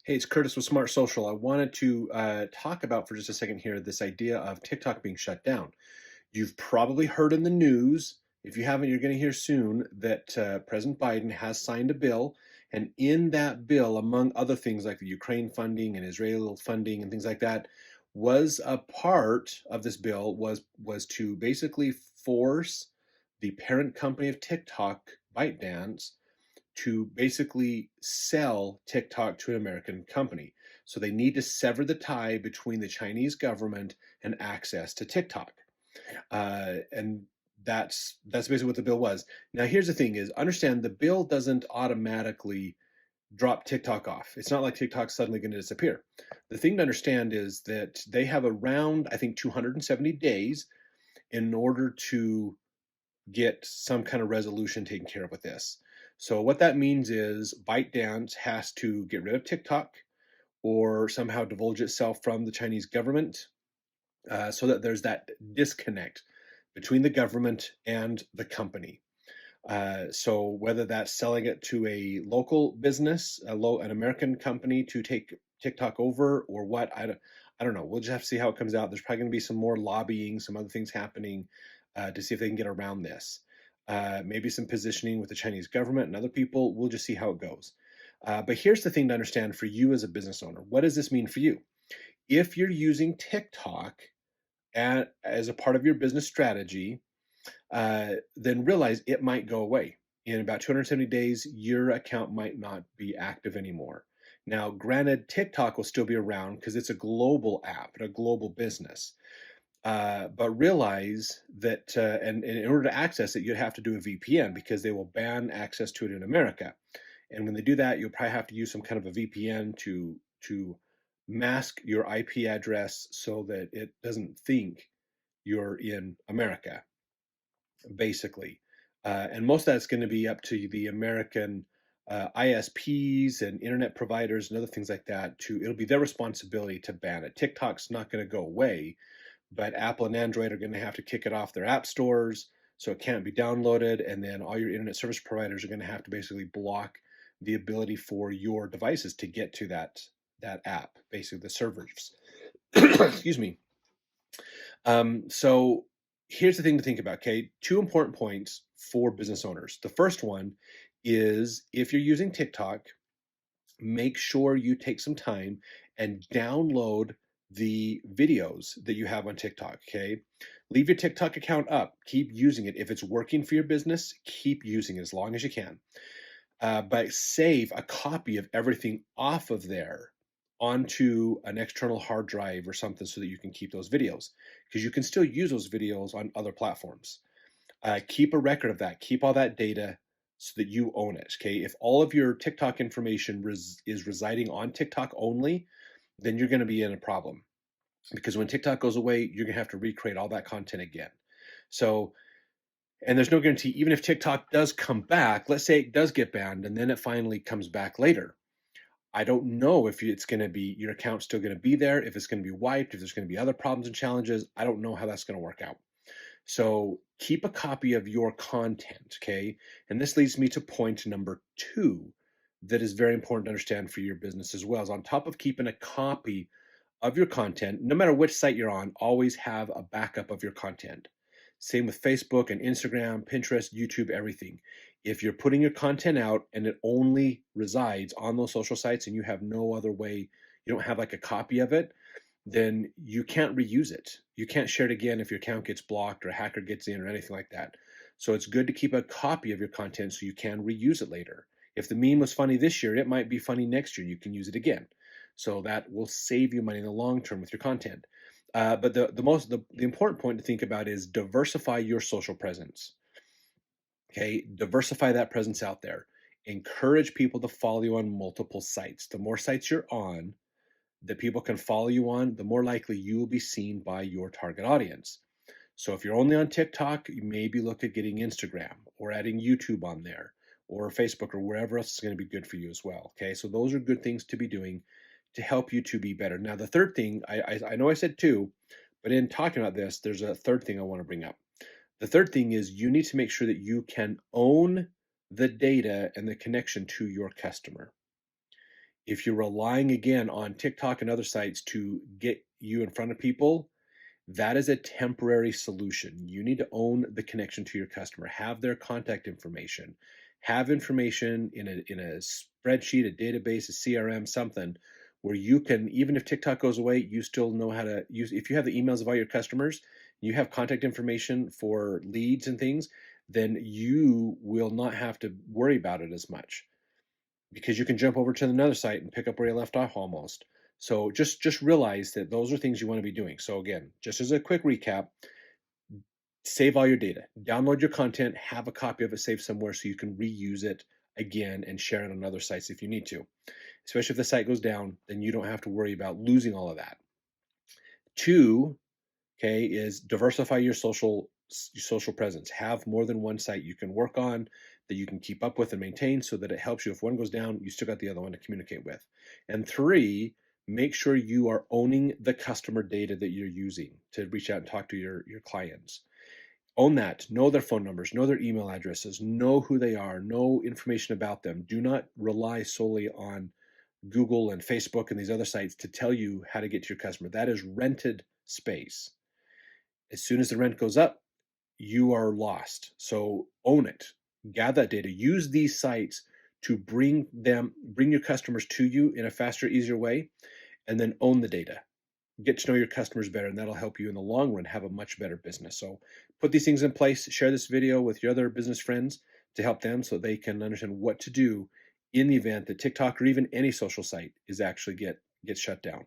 Hey, it's Curtis with Smart Social. I wanted to talk about for just a second here this idea of TikTok being shut down. You've probably heard in the news, if you haven't, you're going to hear soon, that President Biden has signed a bill. And in that bill, among other things like the Ukraine funding and Israel funding and things like that, was a part of this bill was to basically force the parent company of TikTok, ByteDance, to basically sell TikTok to an American company. So they need to sever the tie between the Chinese government and access to TikTok. And that's basically what the bill was. Now, here's the thing: is understand the bill doesn't automatically drop TikTok off. It's not like TikTok's suddenly going to disappear. The thing to understand is that they have around, I think, 270 days in order to get some kind of resolution taken care of with this. So what that means is ByteDance has to get rid of TikTok or somehow divulge itself from the Chinese government, so that there's that disconnect between the government and the company. So whether that's selling it to a local business, an American company to take TikTok over, or what, I don't know. We'll just have to see how it comes out. There's probably going to be some more lobbying, some other things happening to see if they can get around this. Maybe some positioning with the Chinese government and other people. We'll just see how it goes. But here's the thing to understand for you as a business owner. What does this mean for you? If you're using TikTok as a part of your business strategy, then realize it might go away. In about 270 days, your account might not be active anymore. Now, granted, TikTok will still be around because it's a global app and a global business. But realize that, and in order to access it, you'd have to do a VPN because they will ban access to it in America. And when they do that, you'll probably have to use some kind of a VPN to mask your IP address so that it doesn't think you're in America, basically. And most of that's going to be up to the American ISPs and internet providers and other things like that. It'll be their responsibility to ban it. TikTok's not going to go away, but Apple and Android are going to have to kick it off their app stores, so it can't be downloaded. And then all your internet service providers are going to have to basically block the ability for your devices to get to that app, basically the servers. Excuse me. So here's the thing to think about, okay? Two important points for business owners. The first one is if you're using TikTok, make sure you take some time and download the videos that you have on TikTok, okay? Leave your TikTok account up. Keep using it. If it's working for your business, keep using it as long as you can. But save a copy of everything off of there onto an external hard drive or something so that you can keep those videos, because you can still use those videos on other platforms. Keep a record of that. Keep all that data so that you own it. Okay. If all of your TikTok information is residing on TikTok only, then you're going to be in a problem, because when TikTok goes away, you're going to have to recreate all that content again. So, and there's no guarantee, even if TikTok does come back, let's say it does get banned and then it finally comes back later. I don't know if it's going to be, your account's still going to be there, if it's going to be wiped, if there's going to be other problems and challenges. I don't know how that's going to work out. So keep a copy of your content, okay? And this leads me to point number 2 that is very important to understand for your business as well. Is on top of keeping a copy of your content, no matter which site you're on, always have a backup of your content. Same with Facebook and Instagram, Pinterest, YouTube, everything. If you're putting your content out and it only resides on those social sites and you have no other way, you don't have like a copy of it, then you can't reuse it. You can't share it again if your account gets blocked or a hacker gets in or anything like that. So it's good to keep a copy of your content so you can reuse it later. If the meme was funny this year, it might be funny next year. You can use it again. So that will save you money in the long term with your content. But the important point to think about is diversify your social presence. Okay, diversify that presence out there. Encourage people to follow you on multiple sites. The more sites you're on that people can follow you on, the more likely you will be seen by your target audience. So if you're only on TikTok, you maybe look at getting Instagram or adding YouTube on there or Facebook or wherever else is going to be good for you as well. Okay, so those are good things to be doing to help you to be better. Now, the third thing, I know I said 2, but in talking about this, there's a third thing I want to bring up. The third thing is you need to make sure that you can own the data and the connection to your customer. If you're relying again on TikTok and other sites to get you in front of people, that is a temporary solution. You need to own the connection to your customer, have their contact information, have information in a spreadsheet, a database, a CRM, something where you can, even if TikTok goes away, you still know how to use. If you have the emails of all your customers, you have contact information for leads and things, then you will not have to worry about it as much because you can jump over to another site and pick up where you left off almost. So just realize that those are things you want to be doing. So again, just as a quick recap, save all your data, download your content, have a copy of it saved somewhere so you can reuse it again and share it on other sites if you need to. Especially if the site goes down, then you don't have to worry about losing all of that. Two, okay, is diversify your social presence. Have more than one site you can work on that you can keep up with and maintain so that it helps you. If one goes down, you still got the other one to communicate with. And three, make sure you are owning the customer data that you're using to reach out and talk to your clients. Own that. Know their phone numbers, know their email addresses, know who they are, know information about them. Do not rely solely on Google and Facebook and these other sites to tell you how to get to your customer. That is rented space. As soon as the rent goes up, you are lost. So own it. Gather that data. Use these sites to bring your customers to you in a faster, easier way, and then own the data. Get to know your customers better, and that'll help you in the long run have a much better business. So put these things in place. Share this video with your other business friends to help them so they can understand what to do in the event that TikTok or even any social site is actually gets shut down.